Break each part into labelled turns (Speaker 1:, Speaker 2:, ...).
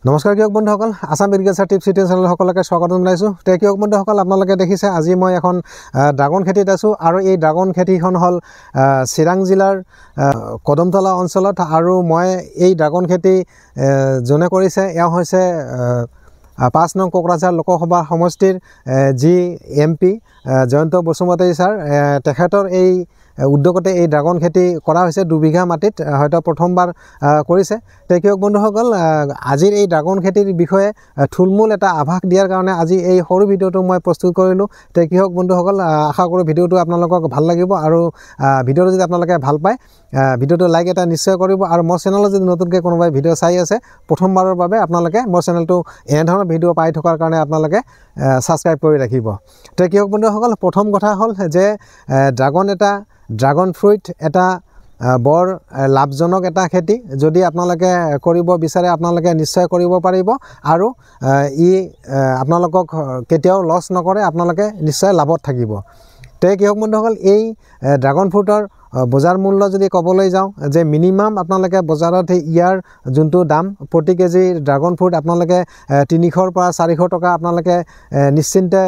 Speaker 1: নমস্কাৰ কৃষক বন্ধুসকল, Assam agriculture tips YouTube channel সকলোকে স্বাগতম জনাইছোঁ। কৃষক বন্ধুসকল, আপোনালোকে দেখিছে আজি মই এখন ড্ৰাগন খেতিত আছোঁ আৰু এই ড্ৰাগন খেতিখন হ'ল চিৰাং জিলাৰ কদমতলা অঞ্চলত। আৰু মই এই ড্ৰাগন খেতি যোনে কৰিছে এওঁ হৈছে ৫ নং কোকৰাঝাৰ লোকসভা সমষ্টিৰ যি MP জয়ন্ত বসুমতাৰী ছাৰ। তেখেতৰ এই উদ্যোগতে এই ড্ৰাগন খেতি কৰা হৈছে 2 বিঘা মাটিত, হয়তো প্ৰথমবাৰ কৰিছে। কৃষক বন্ধুসকল, আজিৰ এই ড্ৰাগন খেতিৰ বিষয়ে থুলমূল এটা আভাস দিয়াৰ কাৰণে আজি এই সৰু ভিডিঅ'টো মই প্ৰস্তুত কৰিলোঁ। কৃষক বন্ধুসকল, আশা কৰোঁ ভিডিঅ'টো আপোনালোকক ভাল লাগিব আৰু ভিডিঅ'টো যদি আপোনালোকে ভাল পায় ভিডিঅ'টো লাইক এটা নিশ্চয় কৰিব। আৰু মোৰ চেনেলত যদি নতুনকৈ কোনোবাই ভিডিঅ' চাই আছে প্ৰথমবাৰৰ বাবে, আপোনালোকে মোৰ চেনেলটো এনেধৰণৰ ভিডিঅ' পাই থকাৰ কাৰণে আপোনালোকে ছাবস্ক্ৰাইব কৰি ৰাখিব। কৃষক বন্ধুসকল, প্ৰথম কথা হ'ল যে ড্ৰাগন ফ্ৰুইট এটা বৰ লাভজনক এটা খেতি। যদি আপোনালোকে কৰিব বিচাৰে আপোনালোকে নিশ্চয় কৰিব পাৰিব আৰু আপোনালোকক কেতিয়াও লছ নকৰে, আপোনালোকে নিশ্চয় লাভত থাকিব। কৃষক বন্ধুসকল, এই ড্ৰাগন ফ্ৰুটৰ বজাৰ মূল্য যদি ক'বলৈ যাওঁ যে মিনিমাম আপোনালোকে বজাৰত ইয়াৰ যোনটো দাম, প্ৰতি কেজি ড্ৰাগন ফ্ৰুট আপোনালোকে 300 পৰা 400 টকা আপোনালোকে নিশ্চিন্তে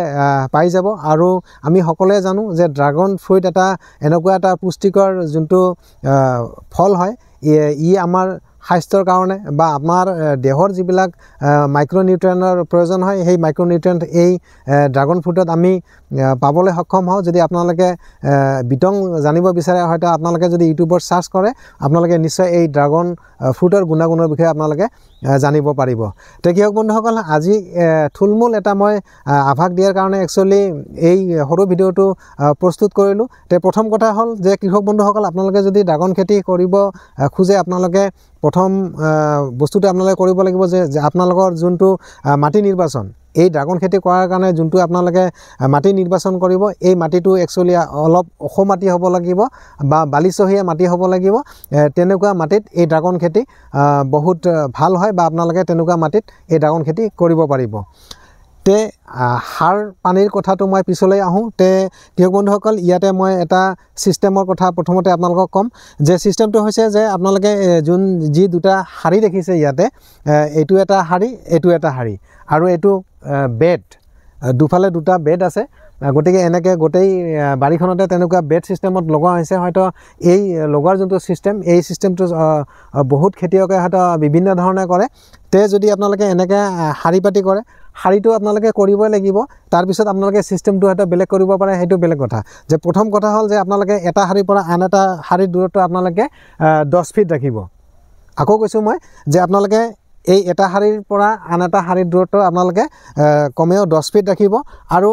Speaker 1: পাই যাব। আৰু আমি সকলোৱে জানো যে ড্ৰাগন ফ্ৰুইট এটা এনেকুৱা এটা পুষ্টিকৰ যোনটো ফল হয়, ই আমাৰ স্বাস্থ্যৰ কাৰণে বা আমাৰ দেহৰ যিবিলাক মাইক্ৰ'নিউট্ৰিয়েণ্টৰ প্ৰয়োজন হয়, সেই মাইক্ৰ'নিউট্ৰিয়েণ্ট এই ড্ৰাগন ফ্ৰুটত আমি পাবলৈ সক্ষম হওঁ। যদি আপোনালোকে বিতং জানিব বিচাৰে, হয়তো আপোনালোকে যদি ইউটিউবত ছাৰ্চ কৰে আপোনালোকে নিশ্চয় এই ড্ৰাগন ফ্ৰুটৰ গুণাগুণৰ বিষয়ে আপোনালোকে জানিব পাৰিব। কৃষক বন্ধুসকল, আজি থুলমূল এটা মই আভাস দিয়াৰ কাৰণে একচুৱেলি এই সৰু ভিডিঅ'টো প্ৰস্তুত কৰিলোঁ। প্ৰথম কথা হ'ল যে কৃষক বন্ধুসকল, আপোনালোকে যদি ড্ৰাগন খেতি কৰিব খোজে আপোনালোকে প্ৰথম বস্তুটো আপোনালোকে কৰিব লাগিব যে আপোনালোকৰ যোনটো মাটি নিৰ্বাচন, এই ড্ৰাগন খেতি কৰাৰ কাৰণে যোনটো আপোনালোকে মাটি নিৰ্বাচন কৰিব, এই মাটিটো একচুৱেলি অলপ ওখ মাটি হ'ব লাগিব বা বালিচহীয়া মাটি হ'ব লাগিব। তেনেকুৱা মাটিত এই ড্ৰাগন খেতি বহুত ভাল হয় বা আপোনালোকে তেনেকুৱা মাটিত এই ড্ৰাগন খেতি কৰিব পাৰিব। সাৰ পানীৰ কথাটো মই পিছলৈ আহোঁ। কৃষক বন্ধুসকল, ইয়াতে মই এটা ছিষ্টেমৰ কথা প্ৰথমতে আপোনালোকক ক'ম যে ছিষ্টেমটো হৈছে যে আপোনালোকে যি দুটা শাৰী দেখিছে ইয়াতে, এইটো এটা শাৰী, এইটো এটা শাৰী, আৰু এইটো বেড, দুফালে দুটা বেড আছে। গতিকে এনেকৈ গোটেই বাৰীখনতে তেনেকুৱা বেড ছিষ্টেমত লগোৱা হৈছে। হয়তো এই লগোৱাৰ যোনটো ছিষ্টেম, এই ছিষ্টেমটো বহুত খেতিয়কে হয়তো বিভিন্ন ধৰণে কৰে। যদি আপোনালোকে এনেকৈ শাৰী পাতি কৰে, শাৰীটো আপোনালোকে কৰিবই লাগিব। তাৰপিছত আপোনালোকে ছিষ্টেমটো হয়তো বেলেগ কৰিব পাৰে, সেইটো বেলেগ কথা। যে প্ৰথম কথা হ'ল যে আপোনালোকে এটা শাৰীৰ পৰা আন এটা শাৰীৰ দূৰত্ব আপোনালোকে 10 ফিট ৰাখিব। আকৌ কৈছোঁ মই যে আপোনালোকে এই এটা শাৰীৰ পৰা আন এটা শাৰীৰ দূৰত্ব আপোনালোকে কমেও 10 ফিট ৰাখিব। আৰু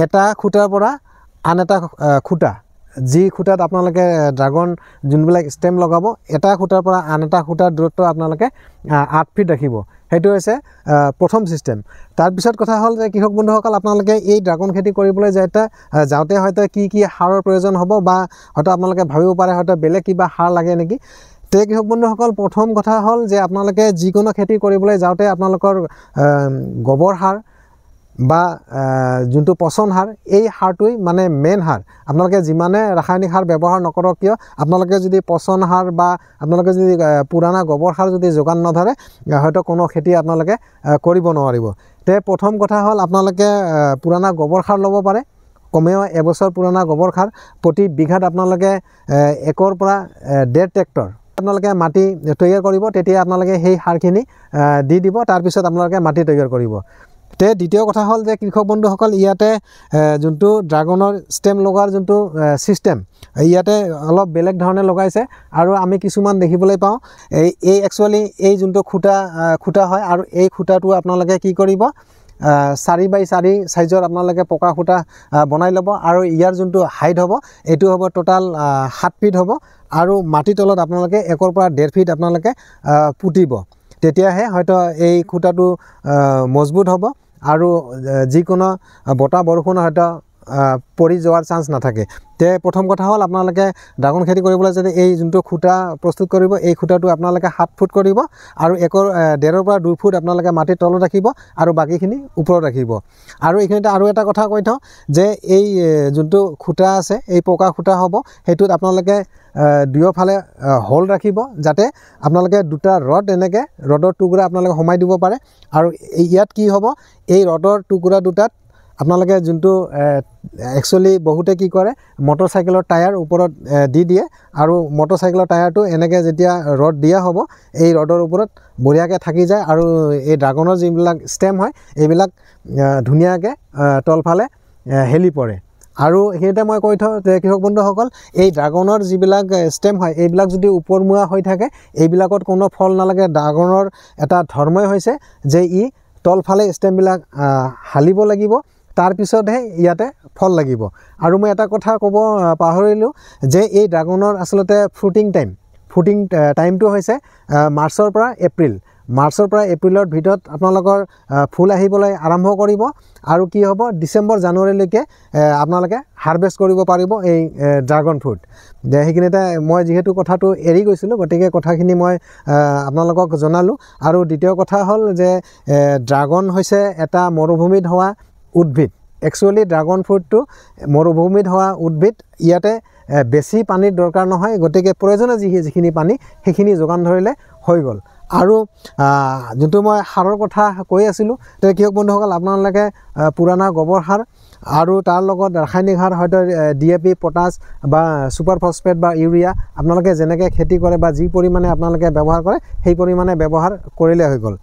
Speaker 1: এটা খুঁটাৰ পৰা আন এটা খুঁটা, যি খুঁটাত আপোনালোকে ড্ৰাগন যোনবিলাক ষ্টেম লগাব, এটা খুঁটাৰ পৰা আন এটা খুঁটাৰ দূৰত্ব আপোনালোকে 8 ফিট ৰাখিব। সেইটো হৈছে প্ৰথম ছিষ্টেম। তাৰপিছত কথা হ'ল যে কৃষক বন্ধুসকল, আপোনালোকে এই ড্ৰাগন খেতি কৰিবলৈ যাওঁতে হয়তো কি সাৰৰ প্ৰয়োজন হ'ব বা হয়তো আপোনালোকে ভাবিব পাৰে হয়তো বেলেগ কিবা সাৰ লাগে নেকি। কৃষক বন্ধুসকল, প্ৰথম কথা হ'ল যে আপোনালোকে যিকোনো খেতি কৰিবলৈ যাওঁতে আপোনালোকৰ গোবৰ সাৰ বা যোনটো পচন সাৰ, এই সাৰটোৱেই মানে মেইন সাৰ। আপোনালোকে যিমানে ৰাসায়নিক সাৰ ব্যৱহাৰ নকৰক কিয়, আপোনালোকে যদি পচন সাৰ বা আপোনালোকে যদি পুৰণা গোবৰ সাৰ যদি যোগান নধৰে, হয়তো কোনো খেতি আপোনালোকে কৰিব নোৱাৰিব। প্ৰথম কথা হ'ল আপোনালোকে পুৰণা গোবৰ সাৰ ল'ব পাৰে, কমেও এবছৰ পুৰণা গোবৰ সাৰ। প্ৰতি বিঘাত আপোনালোকে 1 পৰা 1.5 ট্ৰেক্টৰ আপোনালোকে মাটি তৈয়াৰ কৰিব। তেতিয়া আপোনালোকে সেই সাৰখিনি দি দিব, তাৰপিছত আপোনালোকে মাটি তৈয়াৰ কৰিব। দ্বিতীয় কথা হ'ল যে কৃষক বন্ধুসকল, ইয়াতে যোনটো ড্ৰাগনৰ ষ্টেম লগোৱাৰ যোনটো ছিষ্টেম, ইয়াতে অলপ বেলেগ ধৰণে লগাইছে। আৰু আমি কিছুমান দেখিবলৈ পাওঁ এই একচুৱেলি এই যোনটো খুঁটা হয়, আৰু এই খুঁটাটো আপোনালোকে কি কৰিব, 4x4 চাইজৰ আপোনালোকে পকা খুঁটা বনাই ল'ব। আৰু ইয়াৰ যোনটো হাইট হ'ব, এইটো হ'ব টোটাল 7 ফিট হ'ব। আৰু মাটিৰ তলত আপোনালোকে 1 পৰা 1.5 ফিট আপোনালোকে পুতিব। তেতিয়াহে হয়তো এই খুঁটাটো মজবুত হ'ব আৰু যিকোনো বতাহ বৰষুণ হয়তো পৰি যোৱাৰ চান্স নাথাকে তে প্ৰথম কথা হ'ল আপোনালোকে ড্ৰাগন খেতি কৰিবলৈ যদি এই যোনটো খুঁটা প্ৰস্তুত কৰিব এই খুঁটাটো আপোনালোকে 7 ফুট কৰিব আৰু 1.5 পৰা 2 ফুট আপোনালোকে মাটিৰ তলত ৰাখিব আৰু বাকীখিনি ওপৰত ৰাখিব আৰু এইখিনিতে আৰু এটা কথা কৈ থওঁ যে এই যোনটো খুঁটা আছে এই পকা খুঁটা হ'ব সেইটোত আপোনালোকে দুয়োফালে হোল ৰাখিব যাতে আপোনালোকে দুটা ৰড এনেকৈ ৰডৰ টুকুৰা আপোনালোকে সোমাই দিব পাৰে আৰু ইয়াত কি হ'ব এই ৰডৰ টুকুৰা দুটাত আপোনালোকে যোনটো একচুৱেলি বহুতে কি কৰে মটৰচাইকেলৰ টায়াৰ ওপৰত দি দিয়ে আৰু মটৰচাইকেলৰ টায়াৰটো এনেকৈ যেতিয়া ৰড দিয়া হ'ব এই ৰডৰ ওপৰত বঢ়িয়াকৈ থাকি যায় আৰু এই ড্ৰাগনৰ যিবিলাক ষ্টেম হয় এইবিলাক ধুনীয়াকৈ তলফালে হেলি পৰে আৰু সেইতে মই কৈ থওঁ যে কৃষক বন্ধুসকল এই ড্ৰাগনৰ যিবিলাক ষ্টেম হয় এইবিলাক যদি ওপৰমুৱা হৈ থাকে এইবিলাকত কোনো ফল নালাগে ড্ৰাগনৰ এটা ধৰ্মই হৈছে যে ই তলফালে ষ্টেমবিলাক হালিব লাগিব তাৰ পিছতহে ইয়াতে ফল লাগিব আৰু মই এটা কথা ক'ব পাহৰিলোঁ যে এই ড্ৰাগনৰ আসলতে ফ্ৰুটিং টাইমটো হৈছে মাৰ্চৰ পৰা এপ্ৰিলৰ ভিতৰত আপোনালোকৰ ফুল আহিবলৈ আৰম্ভ কৰিব আৰু কি হ'ব ডিচেম্বৰ জানুৱাৰীলৈকে আপোনালোকে হাৰভেষ্ট কৰিব পাৰিব এই ড্ৰাগন ফ্ৰুট সেইখিনিতে মই যিহেতু কথাটো এৰি গৈছিলোঁ গতিকে কথাখিনি মই আপোনালোকক জনালোঁ আৰু দ্বিতীয় কথা হ'ল যে ড্ৰাগন হৈছে এটা মৰুভূমিত হোৱা উদ্ভিদ একচুৱেলি ড্ৰাগন ফ্ৰুটটো মৰুভূমিত হোৱা উদ্ভিদ ইয়াতে বেছি পানীৰ দৰকাৰ নহয় গতিকে প্ৰয়োজনীয় যিখিনি পানী সেইখিনি যোগান ধৰিলে হৈ গ'ল আৰু যোনটো মই সাৰৰ কথা কৈ আছিলোঁ তে কৃষক বন্ধুসকল আপোনালোকে পুৰণা গোবৰ সাৰ আৰু তাৰ লগত ৰাসায়নিক সাৰ হয়তো DAP পটাছ বা ছুপাৰ ফসফেট বা ইউৰিয়া আপোনালোকে যেনেকৈ খেতি কৰে বা যি পৰিমাণে আপোনালোকে ব্যৱহাৰ কৰে সেই পৰিমাণে ব্যৱহাৰ কৰিলে হৈ গ'ল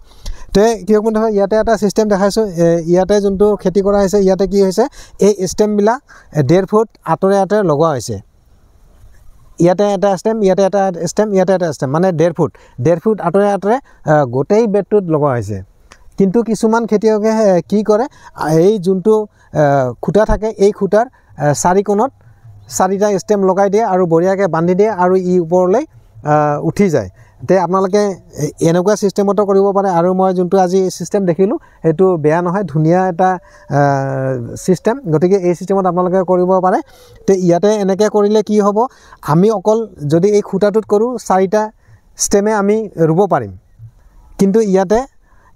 Speaker 1: তে কৃষক বন্ধুসকল ইয়াতে এটা চিষ্টেম দেখাইছোঁ ইয়াতে যোনটো খেতি কৰা হৈছে ইয়াতে কি হৈছে এই ষ্টেমবিলাক 1.5 ফুট আঁতৰে লগোৱা হৈছে ইয়াতে এটা ষ্টেম ইয়াতে এটা ষ্টেম ইয়াতে এটা ষ্টেম মানে 1.5 ফুট আঁতৰে গোটেই বেডটোত লগোৱা হৈছে কিন্তু কিছুমান খেতিয়কে কি কৰে এই যোনটো খুঁটা থাকে এই খুঁটাৰ 4 কোণত 4টা ষ্টেম লগাই দিয়ে আৰু বঢ়িয়াকৈ বান্ধি দিয়ে আৰু ই ওপৰলৈ উঠি যায় তে আপোনালোকে এনেকুৱা চিষ্টেমতো কৰিব পাৰে আৰু মই যোনটো আজি চিষ্টেম দেখিলোঁ সেইটো বেয়া নহয় ধুনীয়া এটা চিষ্টেম গতিকে এই চিষ্টেমত আপোনালোকে কৰিব পাৰে তে ইয়াতে এনেকৈ কৰিলে কি হ'ব আমি অকল যদি এই খুঁটাটোত কৰোঁ 4টা ষ্টেমে আমি ৰুব পাৰিম কিন্তু ইয়াতে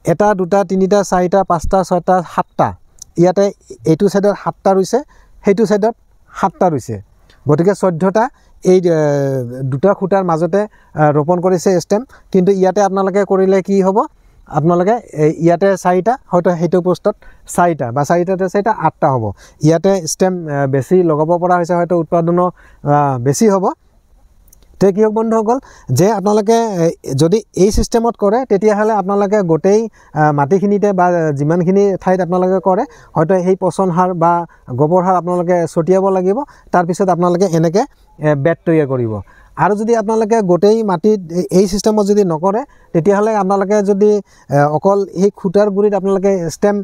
Speaker 1: 1 2 3 4 5 6 7টা ইয়াতে এইটো সাইডত 7টা ৰুইছে সেইটো সাইডত 7টা ৰুইছে গতিকে 14টা এই দুটা খুঁটাৰ মাজতে ৰোপণ কৰিছে ষ্টেম কিন্তু ইয়াতে আপোনালোকে কৰিলে কি হ'ব আপোনালোকে ইয়াতে 4টা হয়তো সেইটো পোষ্টত 4টা বা 4টাতে 8টা হ'ব ইয়াতে ষ্টেম বেছি লগাব পৰা হৈছে হয়তো উৎপাদনো বেছি হ'ব তে কৃষক বন্ধুসকল যে আপোনালোকে যদি এই সিস্টেমত কৰে তেতিয়াহ'লে আপোনালোকে গোটেই মাটিখিনিতে বা যিমানখিনি ঠাইত আপোনালোকে কৰে হয়তো সেই পচন সাৰ বা গোবৰ সাৰ আপোনালোকে ছটিয়াব লাগিব তাৰ পিছত আপোনালোকে এনেকৈ বেড তৈয়াৰ কৰিব আৰু যদি আপোনালোকে গোটেই মাটিত এই সিস্টেমত যদি নকৰে তেতিয়াহ'লে আপোনালোকে যদি অকল এই খুঁটাৰ গুৰিত আপোনালোকে ষ্টেম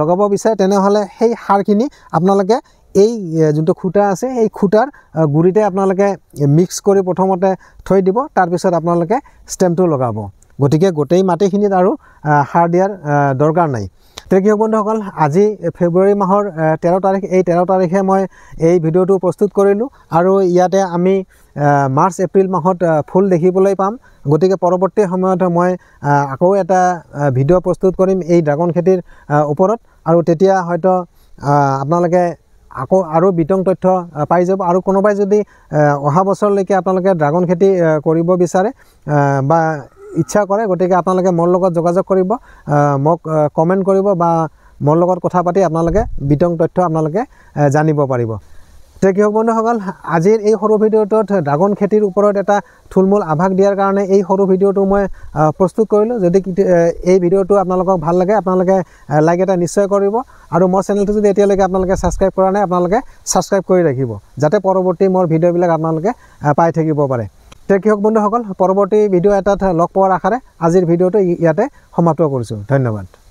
Speaker 1: লগাব বিচাৰে তেনেহ'লে সেই সাৰখিনি আপোনালোকে এই যোনটো খুঁটা আছে এই খুঁটাৰ গুৰিতে আপোনালোকে মিক্স কৰি প্ৰথমতে থৈ দিব তাৰ পিছত আপোনালোকে ষ্টেমটো লগাব গতিকে গোটেই মাটিখিনিত আৰু সাৰ দিয়াৰ দৰকাৰ নাই তে কৃষক বন্ধুসকল আজি ফেব্ৰুৱাৰী মাহৰ 13 তাৰিখ এই 13 তাৰিখে মই এই ভিডিঅ'টো প্ৰস্তুত কৰিলোঁ আৰু ইয়াতে আমি মাৰ্চ এপ্ৰিল মাহত ফুল দেখিবলৈ পাম গতিকে পৰৱৰ্তী সময়ত মই আকৌ এটা ভিডিঅ' প্ৰস্তুত কৰিম এই ড্ৰাগন খেতিৰ ওপৰত আৰু তেতিয়া হয়তো আপোনালোকে আকৌ আৰু বিতং তথ্য পাই যাব আৰু কোনোবাই যদি অহা বছৰলৈকে আপোনালোকে ড্ৰাগন খেতি কৰিব বিচাৰে বা ইচ্ছা কৰে গতিকে আপোনালোকে মোৰ লগত যোগাযোগ কৰিব মোক কমেণ্ট কৰিব বা মোৰ লগত কথা পাতি আপোনালোকে বিতং তথ্য আপোনালোকে জানিব পাৰিব তে কৃষক বন্ধুসকল আজিৰ এই সৰু ভিডিঅ'টোত ড্ৰাগন খেতিৰ ওপৰত এটা থুলমূল আভাস দিয়াৰ কাৰণে এই সৰু ভিডিঅ'টো মই প্ৰস্তুত কৰিলোঁ যদি এই ভিডিঅ'টো আপোনালোকক ভাল লাগে আপোনালোকে লাইক এটা নিশ্চয় কৰিব আৰু মোৰ চেনেলটো যদি এতিয়ালৈকে আপোনালোকে ছাবস্ক্ৰাইব কৰা নাই আপোনালোকে ছাবস্ক্ৰাইব কৰি ৰাখিব যাতে পৰৱৰ্তী মোৰ ভিডিঅ'বিলাক আপোনালোকে পাই থাকিব পাৰে তে কৃষক বন্ধুসকল পৰৱৰ্তী ভিডিঅ' এটাত লগ পোৱাৰ আশাৰে আজিৰ ভিডিঅ'টো ইয়াতে সমাপ্ত কৰিছোঁ ধন্যবাদ